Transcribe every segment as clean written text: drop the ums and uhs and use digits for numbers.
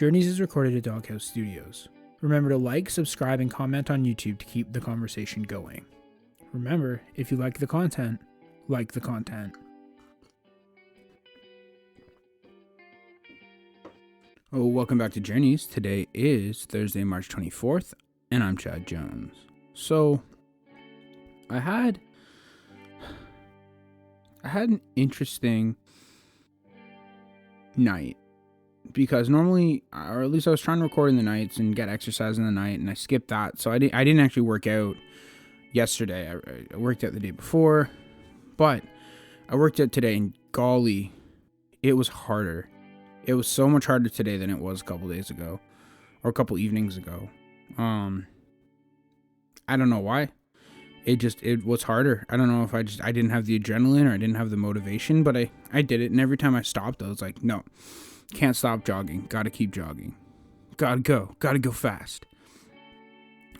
Journeys is recorded at Doghouse Studios. Remember to like, subscribe, and comment on YouTube to keep the conversation going. Remember, if you like the content, like the content. Oh, welcome back to Journeys. Today is Thursday, March 24th, and I'm Chad Jones. So, I had an interesting night. Because normally, or at least I was trying to record in the nights and get exercise in the night, and I skipped that. So I didn't actually work out yesterday. I worked out the day before, but I worked out today, and golly, it was harder. It was so much harder today than it was a couple days ago, or a couple evenings ago. I don't know why. It was harder. I don't know if I didn't have the adrenaline or I didn't have the motivation, but I did it, and every time I stopped, I was like, no. Can't stop jogging. Gotta keep jogging. Gotta go fast.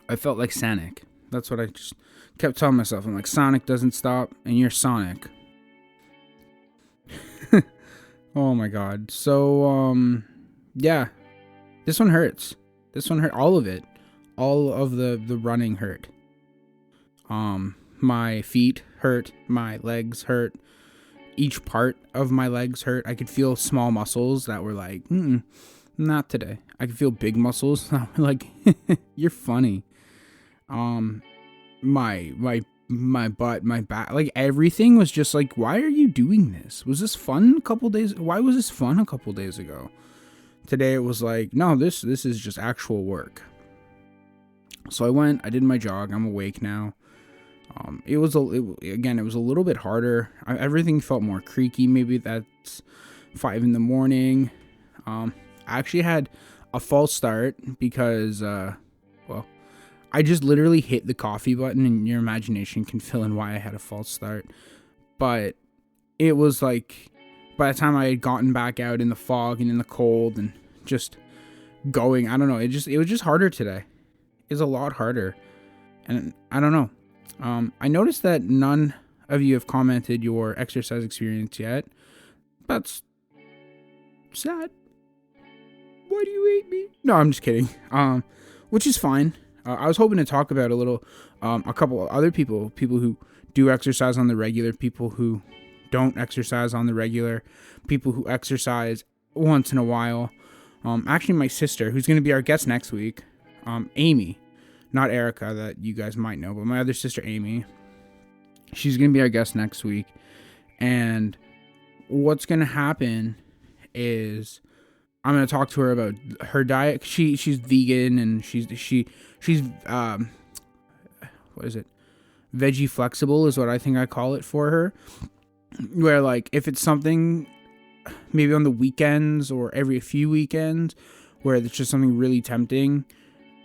I felt like Sonic. That's what I just kept telling myself. I'm like, Sonic doesn't stop, and you're Sonic. Oh my god. So, yeah. This one hurts. This one hurt. All of it. All of the running hurt. My feet hurt. My legs hurt. Each part of my legs hurt. I could feel small muscles that were like, not today. I could feel big muscles that were like, you're funny. My butt, my back, like everything was just like, why are you doing this? Was this fun a couple days? Why was this fun a couple days ago? Today it was like, no, this is just actual work. So I did my jog. I'm awake now. It was a little bit harder. Everything felt more creaky. Maybe that's 5 a.m. I actually had a false start because, I just literally hit the coffee button, and your imagination can fill in why I had a false start. But it was like, by the time I had gotten back out in the fog and in the cold and just going, I don't know. It was just harder today. It's a lot harder. And I don't know. I noticed that none of you have commented your exercise experience yet. That's sad. Why do you hate me? No, I'm just kidding. Which is fine. I was hoping to talk about a couple of other people who do exercise on the regular, people who don't exercise on the regular, people who exercise once in a while. Actually, my sister, who's going to be our guest next week, Amy. Not Erica, that you guys might know, but my other sister, Amy. She's going to be our guest next week. And what's going to happen is I'm going to talk to her about her diet. She's vegan, and she's what is it? Veggie flexible is what I think I call it for her. Where, like, if it's something maybe on the weekends or every few weekends where it's just something really tempting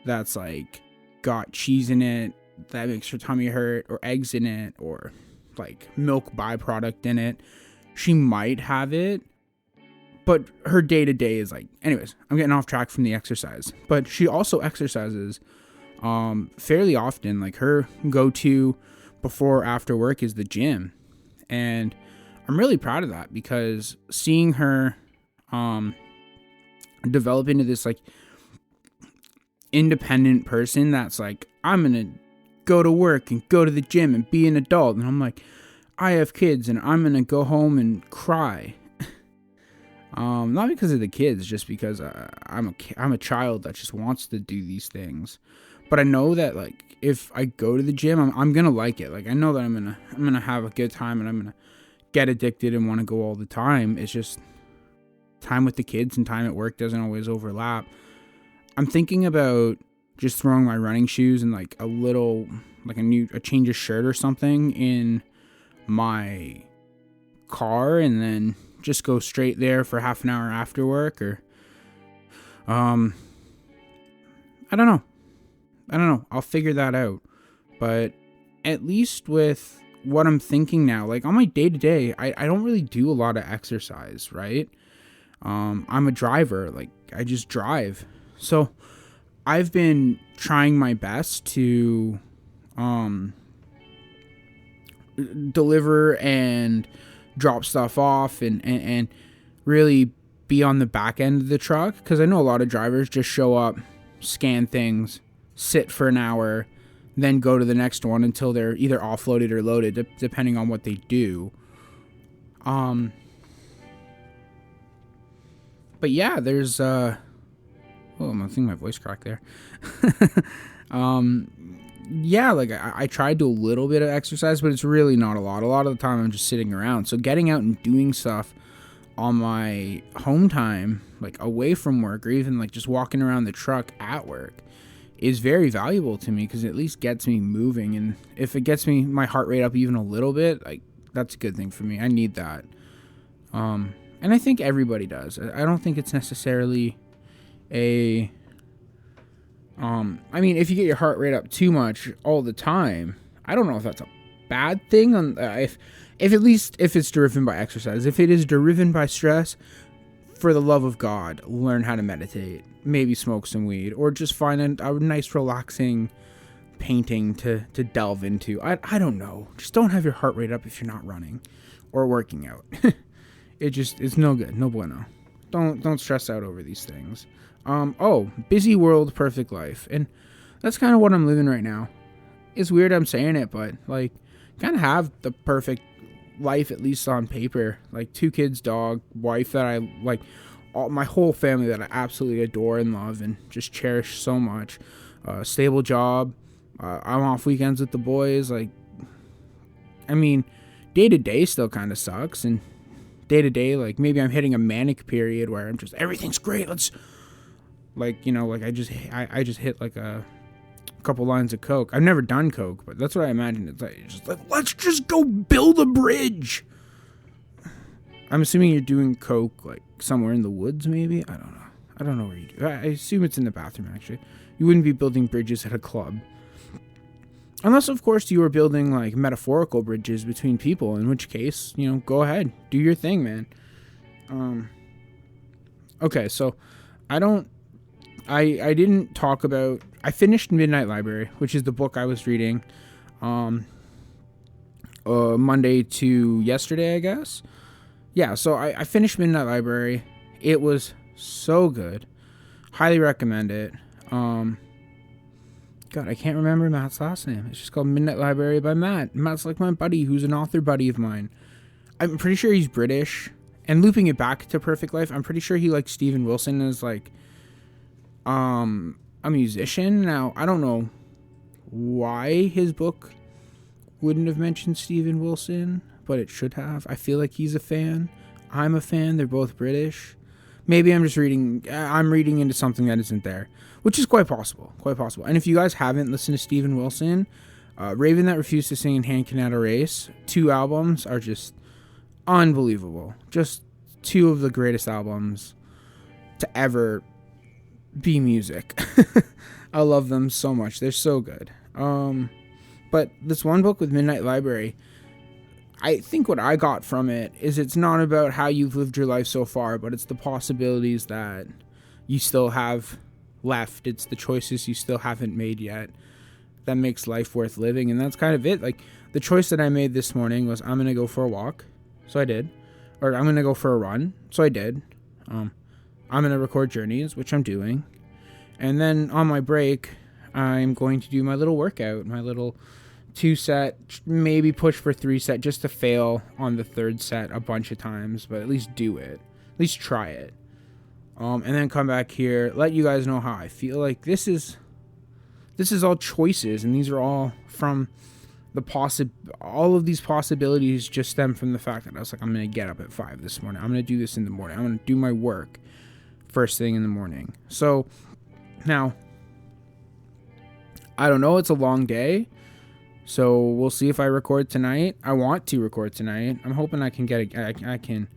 that's like got cheese in it that makes her tummy hurt, or eggs in it, or like milk byproduct in it, she might have it. But her day-to-day is like, anyways, I'm getting off track from the exercise. But she also exercises fairly often. Like, her go-to before or after work is the gym. And I'm really proud of that, because seeing her develop into this like independent person that's like, I'm gonna go to work and go to the gym and be an adult, and I'm like, I have kids and I'm gonna go home and cry. Not because of the kids, just because I'm a child that just wants to do these things. But I know that, like, if I go to the gym, I'm gonna like it. Like, I know that I'm gonna have a good time, and I'm gonna get addicted and want to go all the time. It's just time with the kids and time at work doesn't always overlap. I'm thinking about just throwing my running shoes and like a change of shirt or something in my car, and then just go straight there for half an hour after work, or I don't know. I'll figure that out. But at least with what I'm thinking now, like on my day-to-day, I don't really do a lot of exercise, right? I'm a driver. Like, I just drive. So I've been trying my best to deliver and drop stuff off and really be on the back end of the truck, because I know a lot of drivers just show up, scan things, sit for an hour, then go to the next one until they're either offloaded or loaded, depending on what they do. But yeah, there's I think my voice cracked there. Yeah, like I tried to do a little bit of exercise, but it's really not a lot. A lot of the time I'm just sitting around. So getting out and doing stuff on my home time, like away from work, or even like just walking around the truck at work, is very valuable to me, because it at least gets me moving. And if it gets me my heart rate up even a little bit, like that's a good thing for me. I need that. And I think everybody does. I don't think it's necessarily a I mean, if you get your heart rate up too much all the time, I don't know if that's a bad thing. If at least if it's driven by exercise. If it is driven by stress, for the love of God, learn how to meditate. Maybe smoke some weed, or just find a nice relaxing painting to delve into. I don't know. Just don't have your heart rate up if you're not running or working out. It's no good. No bueno. Don't stress out over these things. Busy world, perfect life. And that's kind of what I'm living right now. It's weird I'm saying it, but like kind of have the perfect life, at least on paper. Like 2 kids, dog, wife that I like, my whole family that I absolutely adore and love and just cherish so much. Stable job. I'm off weekends with the boys. Like, I mean, day to day still kind of sucks, and day to day, like maybe I'm hitting a manic period where I'm just, everything's great. Let's like, like I just hit like a couple lines of coke. I've never done coke, but that's what I imagine. It's like let's just go build a bridge. I'm assuming you're doing coke like somewhere in the woods, maybe. I don't know where you do. I assume it's in the bathroom. Actually, you wouldn't be building bridges at a club, unless of course you were building like metaphorical bridges between people, in which case, go ahead, do your thing, man. Okay, so I didn't talk about, I finished Midnight Library, which is the book I was reading Monday to yesterday, I guess. Yeah, so I finished Midnight Library. It was so good. Highly recommend it. God, I can't remember Matt's last name. It's just called Midnight Library by Matt. Matt's like my buddy, who's an author buddy of mine. I'm pretty sure he's British. And looping it back to Perfect Life, I'm pretty sure he likes Steven Wilson as like a musician. Now, I don't know why his book wouldn't have mentioned Steven Wilson, but it should have. I feel like he's a fan. I'm a fan. They're both British. Maybe I'm reading into something that isn't there, which is quite possible. And if you guys haven't listened to Steven Wilson, Raven That Refused to Sing and Hand Cannot Erase, 2 albums are just unbelievable. Just 2 of the greatest albums to ever be music. I love them so much. They're so good. But this one book with Midnight Library, I think what I got from it is it's not about how you've lived your life so far, but it's the possibilities that you still have left. It's the choices you still haven't made yet that makes life worth living. And that's kind of it. Like, the choice that I made this morning was I'm going to go for a walk. So I did. Or I'm going to go for a run. So I did. I'm going to record journeys, which I'm doing. And then on my break, I'm going to do my little workout, my little 2-set, maybe push for 3-set, just to fail on the 3rd set a bunch of times, but at least do it. At least try it. And then come back here, let you guys know how I feel. Like, this is all choices, and these are all from all of these possibilities just stem from the fact that I was like, I'm going to get up at 5 this morning. I'm going to do this in the morning. I'm going to do my work first thing in the morning. So now, I don't know. It's a long day. So we'll see if I record tonight. I want to record tonight. I'm hoping I can I can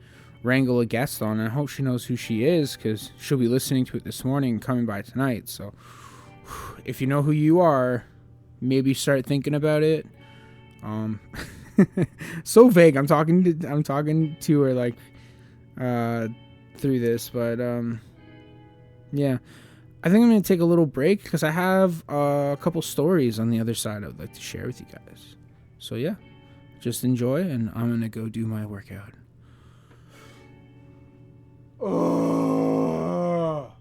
wrangle a guest on. I hope she knows who she is, because she'll be listening to it this morning and coming by tonight. So if you know who you are, maybe start thinking about it. So vague. I'm talking to her like through this, but yeah. I think I'm going to take a little break because I have a couple stories on the other side I'd like to share with you guys. So yeah, just enjoy, and I'm going to go do my workout. Oh.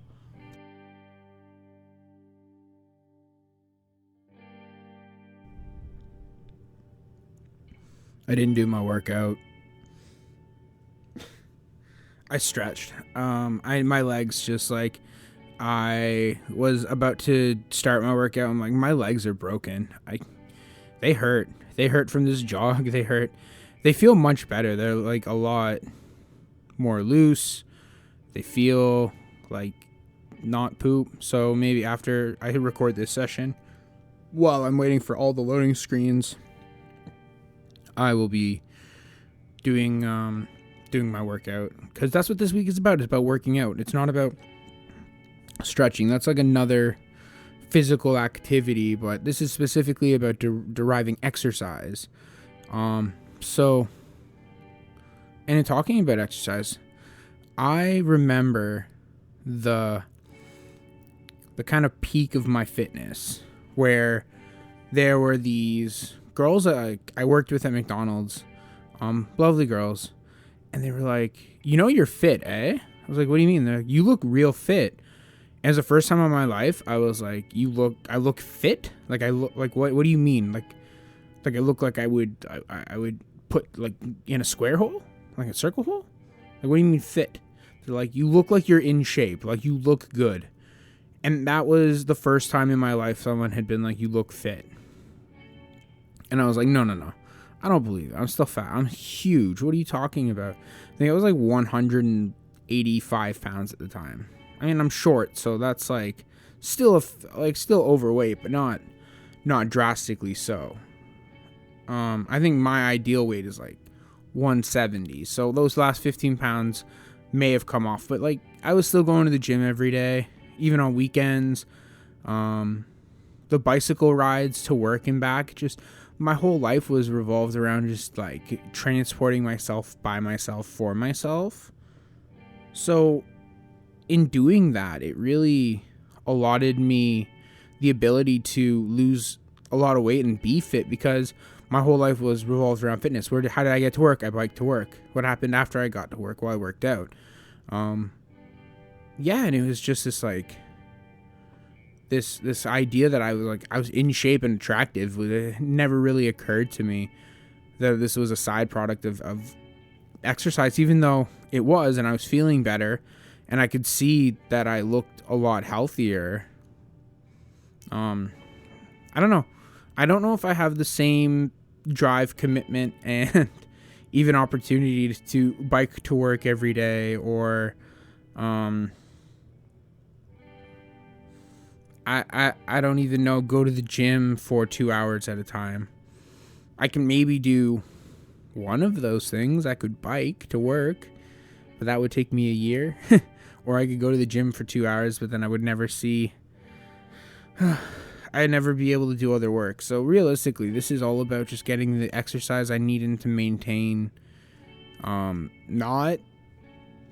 I didn't do my workout. I stretched. My legs just like I was about to start my workout. I'm like, my legs are broken. They hurt. They hurt from this jog. They hurt. They feel much better. They're like a lot more loose. They feel like not poop. So maybe after I record this session, while I'm waiting for all the loading screens, I will be doing my workout, because that's what this week is about. It's about working out. It's not about stretching. That's like another physical activity, but this is specifically about deriving exercise. So, and in talking about exercise, I remember the kind of peak of my fitness, where there were these girls that I worked with at McDonald's, lovely girls, and they were like, you're fit, eh? I was like, what do you mean? They're like, you look real fit. And it's the first time in my life I was like, I look fit? Like, I look like, what do you mean? Like I look like I would put like in a square hole? Like a circle hole? Like, what do you mean fit? They're like, you look like you're in shape. Like, you look good. And that was the first time in my life someone had been like, you look fit. And I was like, no. I don't believe it. I'm still fat. I'm huge. What are you talking about? I think I was like 185 pounds at the time. I mean, I'm short, so that's like still overweight, but not drastically so. I think my ideal weight is like 170. So those last 15 pounds may have come off, but like I was still going to the gym every day, even on weekends. The bicycle rides to work and back, just my whole life was revolved around just like transporting myself by myself for myself. So in doing that, it really allotted me the ability to lose a lot of weight and be fit, because my whole life was revolved around fitness. How did I get to work? I biked to work. What happened after I got to work? Well, I worked out. And it was just this like this idea that I was in shape and attractive. It never really occurred to me that this was a side product of exercise, even though it was, and I was feeling better, and I could see that I looked a lot healthier. I don't know. I don't know if I have the same drive, commitment, and even opportunity to bike to work every day, or I don't even know, go to the gym for 2 hours at a time. I can maybe do one of those things. I could bike to work, but that would take me a year. Or I could go to the gym for 2 hours, but then I would never see... I'd never be able to do other work. So realistically, this is all about just getting the exercise I need to maintain not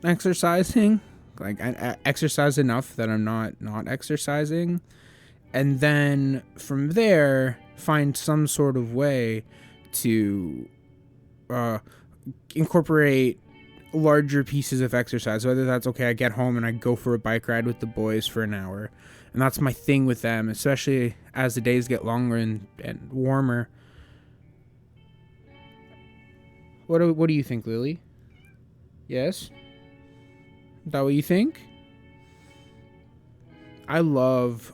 exercising. Like, I exercise enough that I'm not exercising. And then from there, find some sort of way to incorporate larger pieces of exercise. Whether that's, okay, I get home and I go for a bike ride with the boys for an hour. And that's my thing with them, especially as the days get longer and warmer. What do you think, Lily? Yes? Is that what you think? I love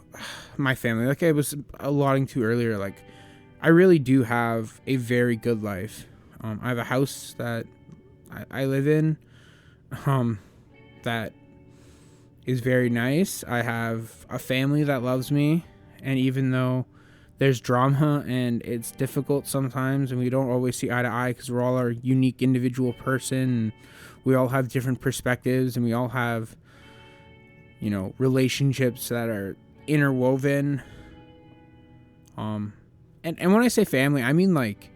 my family. Like I was allotting to earlier, like I really do have a very good life. I have a house that I live in that is very nice. I have a family that loves me, and even though there's drama and it's difficult sometimes and we don't always see eye to eye because we're all a unique individual person and we all have different perspectives and we all have, relationships that are interwoven. And when I say family, I mean like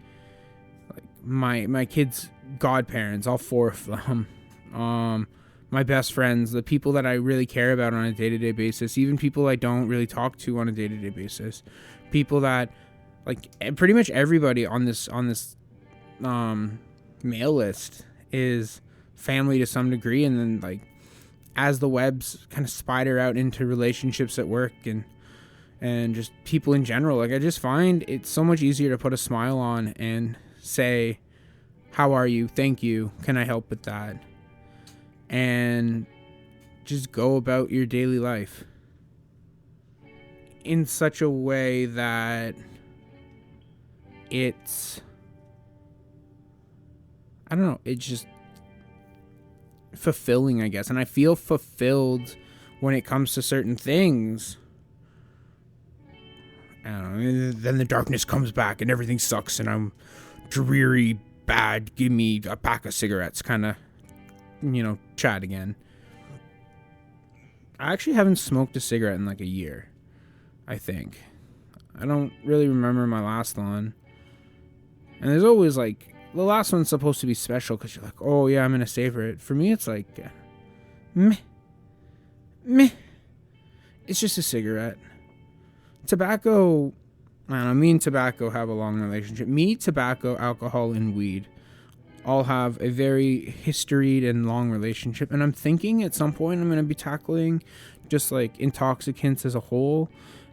my kids' godparents, all four of them. My best friends, the people that I really care about on a day-to-day basis, even people I don't really talk to on a day-to-day basis, people that, like, pretty much everybody on this mail list is family to some degree. And then, like, as the webs kind of spider out into relationships at work and just people in general, like I just find it's so much easier to put a smile on and say, how are you? Thank you. Can I help with that? And just go about your daily life in such a way that it's, I don't know, it's just fulfilling, I guess. And I feel fulfilled when it comes to certain things. I don't know, then the darkness comes back and everything sucks and I'm dreary, bad, give me a pack of cigarettes kind of, chat again. I actually haven't smoked a cigarette in like a year, I think. I don't really remember my last one. And there's always like, the last one's supposed to be special because you're like, oh yeah, I'm going to savor it. For me, it's like, meh. It's just a cigarette. Tobacco, I don't know, me and tobacco have a long relationship. Me, tobacco, alcohol, and weed all have a very historied and long relationship. And I'm thinking at some point I'm going to be tackling just like intoxicants as a whole,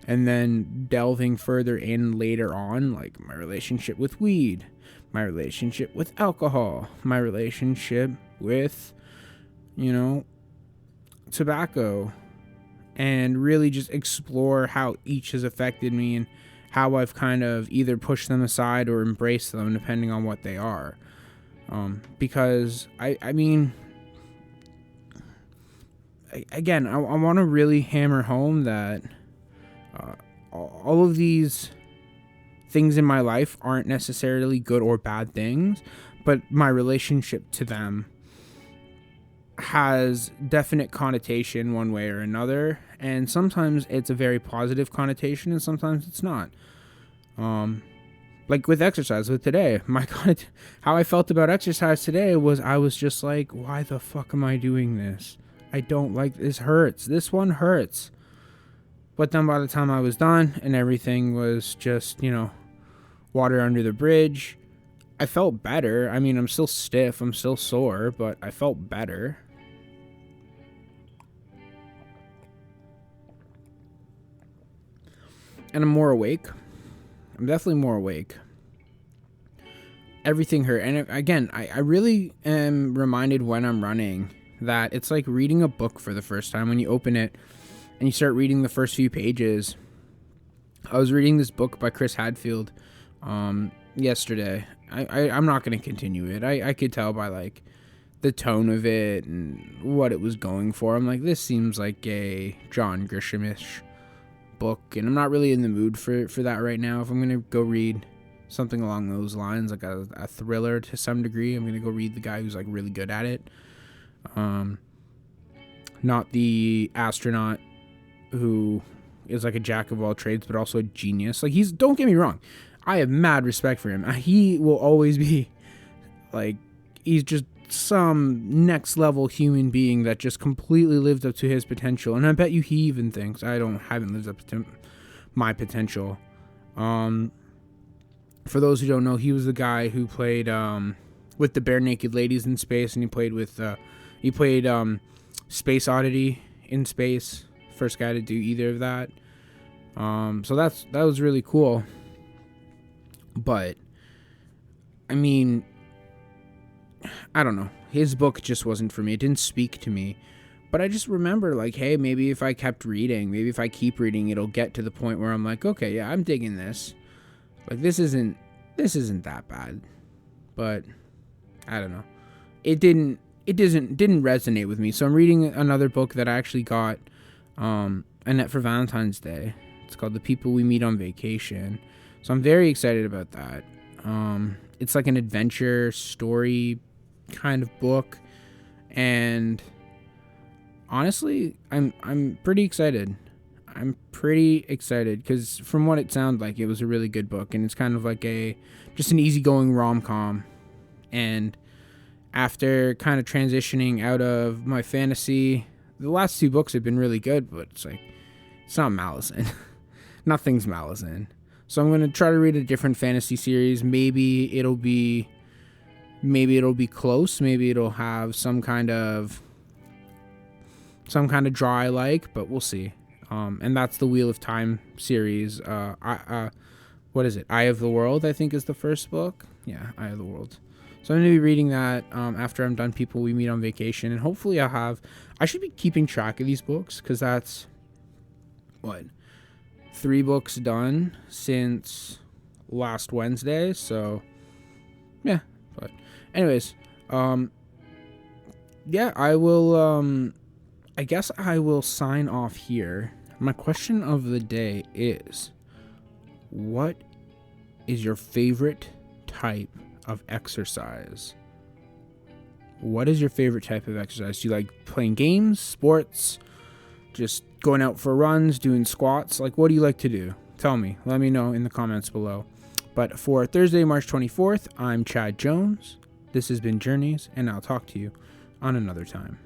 and then delving further in later on, like my relationship with weed, my relationship with alcohol, my relationship with, tobacco, and really just explore how each has affected me and how I've kind of either pushed them aside or embraced them depending on what they are. Because I want to really hammer home that all of these things in my life aren't necessarily good or bad things, but my relationship to them has definite connotation one way or another, and sometimes it's a very positive connotation and sometimes it's not. Like with exercise, with today, how I felt about exercise today was I was just like, why the fuck am I doing this? I don't like this. Hurts. This one hurts. But then by the time I was done and everything was just, water under the bridge, I felt better. I mean, I'm still stiff, I'm still sore, but I felt better. And I'm more awake. I'm definitely more awake. Everything hurt. And again, I really am reminded when I'm running that it's like reading a book for the first time. When you open it and you start reading the first few pages. I was reading this book by Chris Hadfield yesterday. I'm not going to continue it. I could tell by like the tone of it and what it was going for. I'm like, this seems like a John Grisham-ish book, and I'm not really in the mood for that right now. If I'm going to go read something along those lines, like a thriller to some degree, I'm going to go read the guy who's like really good at it. Not the astronaut who is like a jack of all trades, but also a genius. Like don't get me wrong, I have mad respect for him. He will always be like, he's just some next level human being that just completely lived up to his potential. And I bet you he even thinks I haven't lived up to my potential. For those who don't know, he was the guy who played with the Bare Naked Ladies in space, and he played Space Oddity in space. First guy to do either of that. So that was really cool. But I mean, I don't know. His book just wasn't for me. It didn't speak to me. But I just remember like, hey, maybe if I kept reading, maybe if I keep reading, it'll get to the point where I'm like, okay, yeah, I'm digging this. Like this isn't that bad. But I don't know. It didn't resonate with me. So I'm reading another book that I actually got Annette for Valentine's Day. It's called The People We Meet on Vacation. So I'm very excited about that. It's like an adventure story kind of book, and honestly, I'm pretty excited. I'm pretty excited because from what it sounded like, it was a really good book, and it's kind of like just an easygoing rom-com. And after kind of transitioning out of my fantasy, the last two books have been really good, but it's not Malazan. Nothing's Malazan. So I'm going to try to read a different fantasy series. Maybe it'll be close. Maybe it'll have some kind of some kind of draw I like, but we'll see. And that's the Wheel of Time series. What is it? Eye of the World, I think, is the first book. Yeah, Eye of the World. So I'm going to be reading that after I'm done People We Meet on Vacation. And hopefully I should be keeping track of these books, because that's, 3 books done since last Wednesday. So, yeah. But anyways, yeah, I will, I guess I will sign off here. My question of the day is, what is your favorite type of exercise? What is your favorite type of exercise? Do you like playing games, sports, just going out for runs, doing squats? Like, what do you like to do? Tell me. Let me know in the comments below. But for Thursday, March 24th, I'm Chad Jones. This has been Journeys, and I'll talk to you on another time.